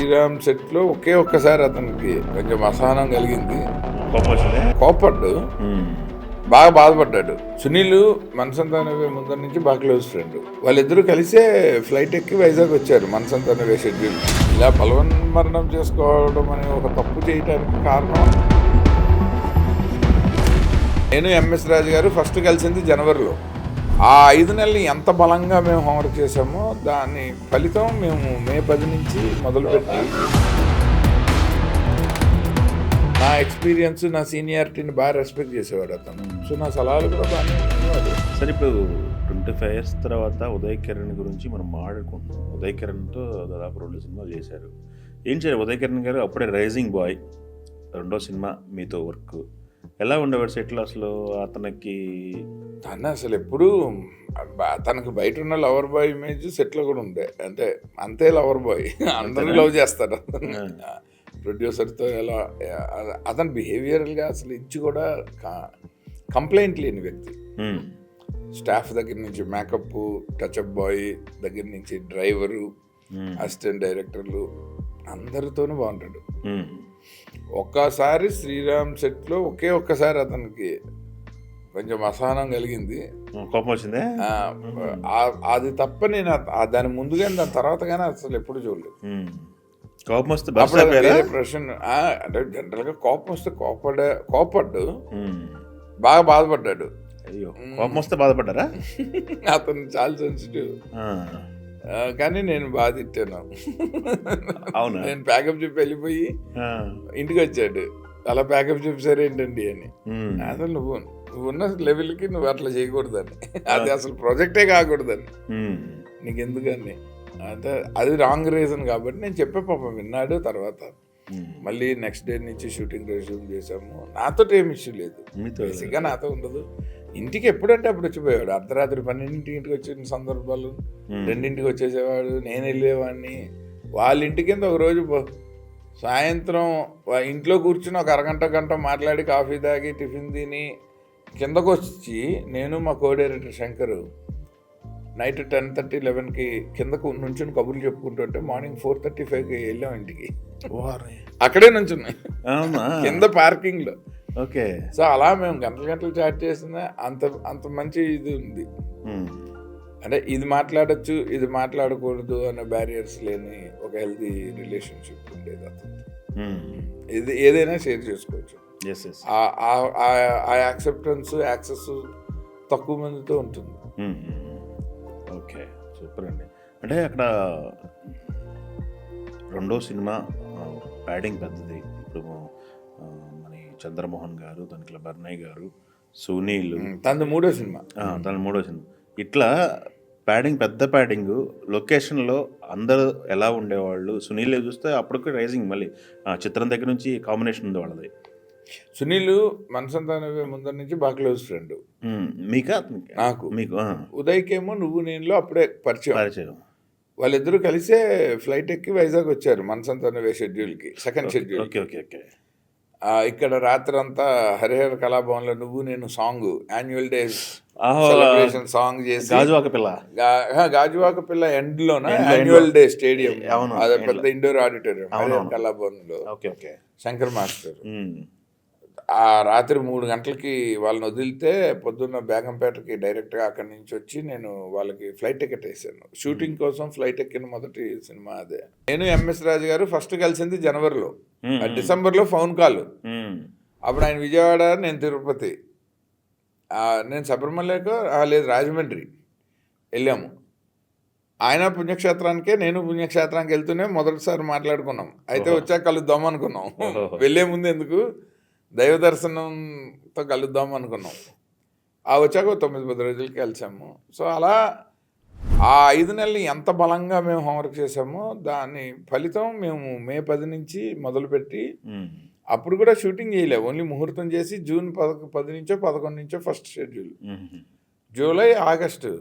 శ్రీరామ్ సెట్లో ఒక్కసారి అతనికి కొంచెం అసహనం కలిగింది. కోపడ్డు, బాగా బాధపడ్డాడు. సునీల్ మనసంతానవే ముందర నుంచి బాగా క్లోజ్ ఫ్రెండ్. వాళ్ళిద్దరూ కలిసే ఫ్లైట్ ఎక్కి వైజాగ్ వచ్చారు. మనసంతానవే షెడ్యూల్ ఇలా బలవన్మరణం చేసుకోవడం అనే ఒక తప్పు చేయడానికి కారణం, నేను ఎంఎస్ రాజు గారు ఫస్ట్ కలిసింది జనవరిలో. ఆ 5 నెలలు ఎంత బలంగా మేము హోంవర్క్ చేసామో దాని ఫలితం మేము మే 10 నుంచి మొదలుపెట్టి, నా ఎక్స్పీరియన్స్, నా సీనియారిటీని బాగా రెస్పెక్ట్ చేసేవాడు అతను. సో నా సలహాలు కూడా బాగానే ఉండేవాడు. సరే, ఇప్పుడు 25 ఇయర్స్ తర్వాత ఉదయ్ కిరణ్ గురించి మనం మాట్లాడుకుంటున్నాం. ఉదయ్ కిరణ్తో దాదాపు 2 సినిమాలు చేశారు. ఏం చేయాలి ఉదయ్ కిరణ్ గారు? అప్పుడే రైజింగ్ బాయ్, 2వ సినిమా మీతో వర్క్. ఎలా ఉండేవాడు సెట్లో అసలు? అతనికి అసలు ఎప్పుడు తనకు బయట ఉన్న లవర్ బాయ్ ఇమేజ్ సెట్లో కూడా ఉండే. అంటే అంతే లవర్ బాయ్, అందరూ లవ్ చేస్తారు. ప్రొడ్యూసర్తో ఎలా అతను బిహేవియరల్గా అసలు ఇంచి కూడా కంప్లైంట్ లేని వ్యక్తి. స్టాఫ్ దగ్గర నుంచి మేకప్, టచ్అప్ బాయ్ దగ్గర నుంచి డ్రైవరు, అసిస్టెంట్ డైరెక్టర్లు అందరితోనూ బాగుంటాడు. ఒక్కసారి శ్రీరామ్ సెట్లో ఒక్కసారి అతనికి కొంచెం అసహనం కలిగింది, కోపం వచ్చింది. అది తప్ప నేను దాని ముందు కానీ దాని తర్వాత కానీ అసలు ఎప్పుడు చూడలేదు. కోపం వస్తే ప్రశ్న అంటే జనరల్గా కోపం వస్తే కోపడ్డు, బాగా బాధపడ్డాడు. అయ్యో, కోపం వస్తే బాధపడ్డారా? అతను చాలా సెన్సిటివ్. కానీ నేను బాగా తిట్టాను. అవును, నేను ప్యాకప్ చెప్పి వెళ్ళిపోయి ఇంటికి వచ్చాడు. అలా ప్యాకప్ చెప్పారు ఏంటండి అని. అసలు నువ్వు ఉన్న లెవెల్కి నువ్వు అట్లా చేయకూడదని, అది అసలు ప్రాజెక్టే కాకూడదని, నీకు ఎందుకని. అంటే అది రాంగ్ రీజన్ కాబట్టి నేను చెప్పే పాపం విన్నాడు. తర్వాత మళ్ళీ నెక్స్ట్ డే నుంచి షూటింగ్ రెజ్యూమ్ చేసాము. నాతో ఏం ఇష్యూ లేదు, బేసిక్గా నాతో ఉండదు. ఇంటికి ఎప్పుడంటే అప్పుడు వచ్చిపోయాడు. అర్ధరాత్రి 12 వచ్చిన సందర్భాలు, 2 వచ్చేసేవాడు. నేను వెళ్ళేవాడిని. వాళ్ళ ఇంటి కింద ఒకరోజు సాయంత్రం ఇంట్లో కూర్చుని ఒక గంట మాట్లాడి కాఫీ తాగి టిఫిన్ తిని కిందకు వచ్చి, నేను మా కో డైరెక్టర్ శంకర్ నైట్ 10:30, 11కి కిందకు నుంచుని కబుర్లు చెప్పుకుంటుంటే మార్నింగ్ 4:35కి వెళ్ళాం ఇంటికి. అక్కడే నుంచున్నాయి కింద పార్కింగ్లో. ఓకే. సో అలా మేము గంటలు చాట్ చేసిన అంత మంచి ఇది ఉంది. అంటే ఇది మాట్లాడచ్చు, ఇది మాట్లాడకూడదు అనే బ్యారియర్స్ లేని ఒక హెల్తీ రిలేషన్షిప్ ఉండేది అతను. ఇది ఏదైనా షేర్ చేసుకోవచ్చు. ఆ యాక్సెప్టెన్స్, యాక్సెస్ తక్కువ మందితో ఉంటుంది. ఓకే, సూపర్ అండి. అంటే అక్కడ 2వ సినిమా ప్యాడింగ్ పెద్దది. ఇప్పుడు మన చంద్రమోహన్ గారు, దానికి బర్నయ్ గారు, సునీల్, తన 3వ సినిమా. ఇట్లా ప్యాడింగ్, పెద్ద ప్యాడింగ్. లొకేషన్లో అందరూ ఎలా ఉండేవాళ్ళు? సునీల్ చూస్తే అప్పటికి రైజింగ్, మళ్ళీ చిత్రం దగ్గర నుంచి కాంబినేషన్ ఉంది వాళ్ళది. సునీల్ మనసంతానవే ముందర నుంచి బాగా క్లోజ్ ఫ్రెండ్. మీకా? నాకు. మీకు. ఉదయ్కేమో నువ్వు నేనులో అప్పుడే పరిచయం. వాళ్ళిద్దరూ కలిసే ఫ్లైట్ ఎక్కి వైజాగ్ వచ్చారు మనసంతానవే షెడ్యూల్కి, second schedule. Okay okay okay. ఇక్కడ రాత్రంతా హరిహర కళాభవన్లో నువ్వు నేను song, annual day celebration song చేసి, గాజువాక పిల్ల ఎండ్లోన యాన్యువల్ డే స్టేడియం, అదే పెద్ద ఇండోర్ ఆడిటోరియం హరిహర కళాభవన్లో, శంకర్ మాస్టర్. ఆ రాత్రి 3 గంటలకి వాళ్ళని వదిలితే పొద్దున్న బేగంపేటకి డైరెక్ట్గా అక్కడి నుంచి వచ్చి నేను వాళ్ళకి ఫ్లైట్ టికెట్ వేసాను. షూటింగ్ కోసం ఫ్లైట్ ఎక్కిన మొదటి సినిమా అదే. నేను ఎంఎస్ రాజు గారు ఫస్ట్ కలిసింది జనవరిలో. డిసెంబర్లో ఫోన్ కాల్. అప్పుడు ఆయన విజయవాడ, నేను తిరుపతి. నేను శబరిమలకు లేదు రాజమండ్రి వెళ్ళాము. ఆయన పుణ్యక్షేత్రానికే, నేను పుణ్యక్షేత్రానికి వెళ్తూనే మొదటిసారి మాట్లాడుకున్నాం. అయితే వచ్చాక కలుద్దాం అనుకున్నాం. వెళ్ళే ముందు ఎందుకు, దైవ దర్శనంతో కలుద్దాం అనుకున్నాం. వచ్చాక 9-10 రోజులకి కలిసాము. సో అలా ఆ 5 నెలలు ఎంత బలంగా మేము హోంవర్క్ చేసామో దాని ఫలితం మేము మే 10 నుంచి మొదలుపెట్టి, అప్పుడు కూడా షూటింగ్ చేయలేము, ఓన్లీ ముహూర్తం చేసి జూన్ 10 నుంచో 11 నుంచో first schedule, July, August,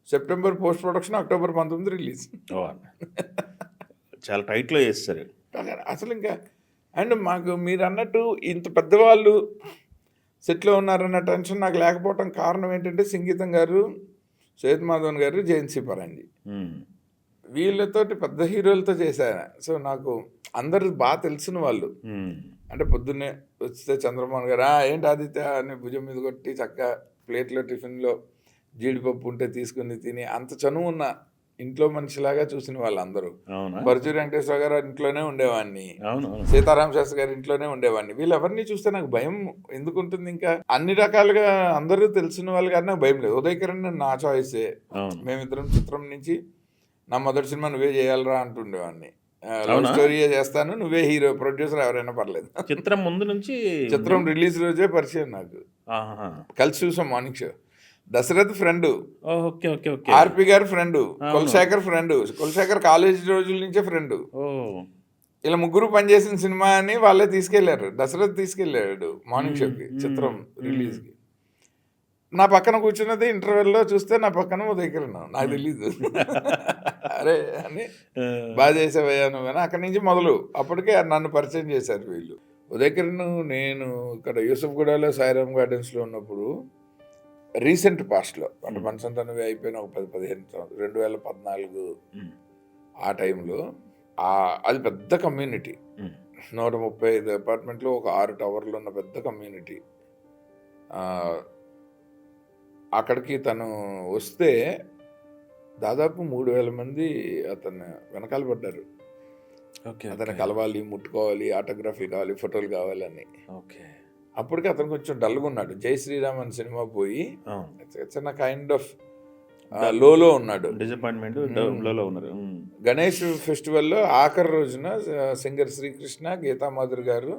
September post production, October 19 release. చాలా టైట్లో చేస్తారు అసలు. ఇంకా అండ్ మాకు మీరు అన్నట్టు ఇంత పెద్దవాళ్ళు సెట్లో ఉన్నారన్న టెన్షన్ నాకు లేకపోవటం కారణం ఏంటంటే, సంగీతం గారు, సయ్యద్ మాధవన్ గారు, జయంతి పరాంజీ. వీళ్ళతోటి పెద్ద హీరోలతో చేశాను. సో నాకు అందరు బాగా తెలిసిన వాళ్ళు. అంటే పొద్దున్నే వస్తే చంద్రమోహన్ గారు ఏంటి ఆదిత్య అని భుజం మీద కొట్టి చక్కగా ప్లేట్లో టిఫిన్లో జీడిపప్పు ఉంటే తీసుకుని తిని అంత చనువు ఉన్న ఇంట్లో మనిషిలాగా చూసిన వాళ్ళందరూ. పరుచూరి వెంకటేశ్వర గారు ఇంట్లోనే ఉండేవాడిని, సీతారామ శాస్త్రి గారి ఇంట్లోనే ఉండేవాడిని. వీళ్ళెవరిని చూస్తే నాకు భయం ఎందుకు ఉంటుంది? ఇంకా అన్ని రకాలుగా అందరూ తెలిసిన వాళ్ళు కానీ నాకు భయం లేదు. ఉదయ్ కిరణ్ నా చాయిసే. మేమిద్దరం చిత్రం నుంచి నా మొదటి సినిమా నువ్వే చేయాలరా అంటుండేవాడిని. లవ్ స్టోరీ చేస్తాను, నువ్వే హీరో, ప్రొడ్యూసర్ ఎవరైనా పర్లేదు. చిత్రం ముందు నుంచి చిత్రం రిలీజ్ రోజే పరిచయం నాకు. కలిసి చూసాం మార్నింగ్ షో. దశరథ్ ఫ్రెండ్, ఆర్పి గారి friend, Kulasekhar friend, Kulasekhar college రోజుల నుంచే ఫ్రెండ్. ఇలా ముగ్గురు పనిచేసిన సినిమా అని వాళ్ళే తీసుకెళ్లారు. దశరథ్ తీసుకెళ్ళాడు మార్నింగ్ షోకి, చిత్రం రిలీజ్కి. నా పక్కన కూర్చున్నది ఇంటర్వెల్లో చూస్తే నా పక్కన ఉదయ్ కిరణ్. నాకు తెలీదు. అరే అని బాగా చేసేవయ్యా నువ్వు అని. అక్కడి నుంచి మొదలు. అప్పటికే నన్ను పరిచయం చేశారు వీళ్ళు. ఉదయ్ కిరణ్ నేను ఇక్కడ యూసఫ్గూడలో సాయిరామ్ గార్డెన్స్లో ఉన్నప్పుడు రీసెంట్ పాస్ట్లో, అంటే మనసంతా నువ్వే అయిపోయిన ఒక 10-15 సంవత్సరాలు, 2014 ఆ టైంలో అది పెద్ద కమ్యూనిటీ. 135 అపార్ట్మెంట్లో ఒక 6 టవర్లు ఉన్న పెద్ద కమ్యూనిటీ. అక్కడికి తను వస్తే దాదాపు 3000 మంది అతను వెనకాల పడ్డారు. అతను కలవాలి, ముట్టుకోవాలి, ఆటోగ్రఫీ కావాలి, ఫోటోలు కావాలని. అప్పటికి అతను కొంచెం డల్గా ఉన్నాడు. జై శ్రీరామ్ అనే సినిమా పోయి చిన్న కైండ్ ఆఫ్ లోలో ఉన్నాడు, డిసప్పాయింట్మెంట్. గణేష్ ఫెస్టివల్లో ఆఖరి రోజున సింగర్ శ్రీకృష్ణ, గీతామాధురి గారు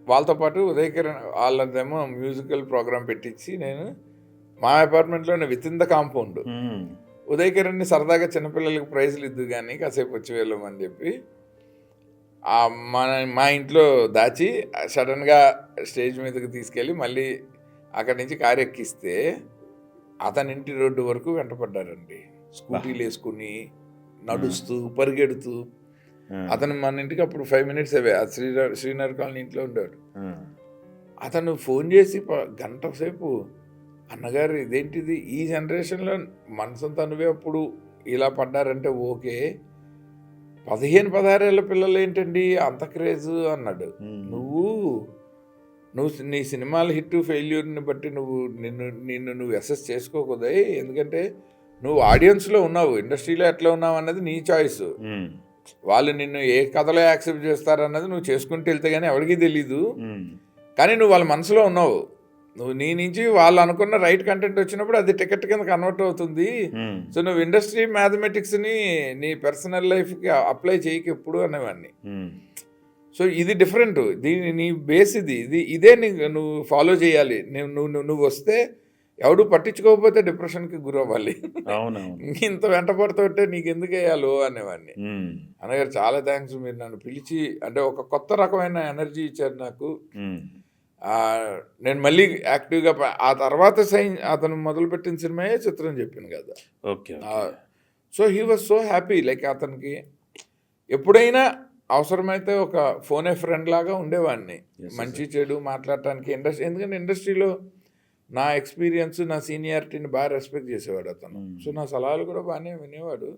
వాళ్ళతో పాటు ఉదయ్ కిరణ్ వాళ్ళదేమో మ్యూజికల్ ప్రోగ్రామ్ పెట్టించి నేను మా అపార్ట్మెంట్లోనే with in the compound Uday కిరణ్ని సరదాగా చిన్నపిల్లలకి ప్రైజులు ఇద్దు కానీ కాసేపు వచ్చి వెళ్ళమని చెప్పి మా ఇంట్లో దాచి సడన్గా స్టేజ్ మీదకి తీసుకెళ్ళి మళ్ళీ అక్కడి నుంచి కారు ఎక్కిస్తే అతని ఇంటి రోడ్డు వరకు వెంటపడ్డారండి. స్కూటీలు వేసుకుని నడుస్తూ పరిగెడుతూ. అతను మన ఇంటికి అప్పుడు 5 minutes అవే. శ్రీనగర్ కాలనీ ఇంట్లో ఉండేవాడు. అతను ఫోన్ చేసి గంట సేపు, అన్నగారు ఇదేంటిది, ఈ జనరేషన్లో మనసంతా నువ్వే అప్పుడు ఇలా పడ్డారంటే ఓకే, 15-16 ఏళ్ళ పిల్లలు ఏంటండి అంత క్రేజ్ అన్నాడు. నువ్వు నీ సినిమాల హిట్ ఫెయిల్యూర్ని బట్టి నిన్ను అసెస్ చేసుకోకూడదు. ఎందుకంటే నువ్వు ఆడియన్స్లో ఉన్నావు, ఇండస్ట్రీలో ఎట్లా ఉన్నావు అన్నది నీ చాయిస్. వాళ్ళు నిన్ను ఏ కథలో యాక్సెప్ట్ చేస్తారన్నది నువ్వు చేసుకుంటూ వెళ్తే కానీ ఎవరికీ తెలీదు. కానీ నువ్వు వాళ్ళ మనసులో ఉన్నావు. నువ్వు నీ నుంచి వాళ్ళు అనుకున్న రైట్ కంటెంట్ వచ్చినప్పుడు అది టికెట్ కింద కన్వర్ట్ అవుతుంది. సో నువ్వు ఇండస్ట్రీ మ్యాథమెటిక్స్ని నీ పర్సనల్ లైఫ్కి అప్లై చేయకు ఎప్పుడు అనేవాడిని. సో ఇది డిఫరెంట్, నీ బేస్ ఇదే నువ్వు ఫాలో చేయాలి. నువ్వు వస్తే ఎవడు పట్టించుకోకపోతే డిప్రెషన్కి గురవ్వాలి. ఇంత వెంట పడుతుంటే నీకు ఎందుకు వేయాలో అనేవాడిని. అన్నగారు చాలా థ్యాంక్స్, మీరు నన్ను పిలిచి అంటే ఒక కొత్త రకమైన ఎనర్జీ ఇచ్చారు నాకు. నేను మళ్ళీ యాక్టివ్గా ఆ తర్వాత అతను మొదలుపెట్టిన సినిమాయే చిత్రం చెప్పాను కదా. So he was so happy. Like అతనికి ఎప్పుడైనా అవసరమైతే ఒక ఫోనే ఫ్రెండ్ లాగా ఉండేవాడిని, మంచి చెడు మాట్లాడటానికి. ఎందుకంటే ఇండస్ట్రీలో నా ఎక్స్పీరియన్స్, నా సీనియారిటీని బాగా రెస్పెక్ట్ చేసేవాడు అతను. సో నా సలహాలు కూడా బాగానే వినేవాడు.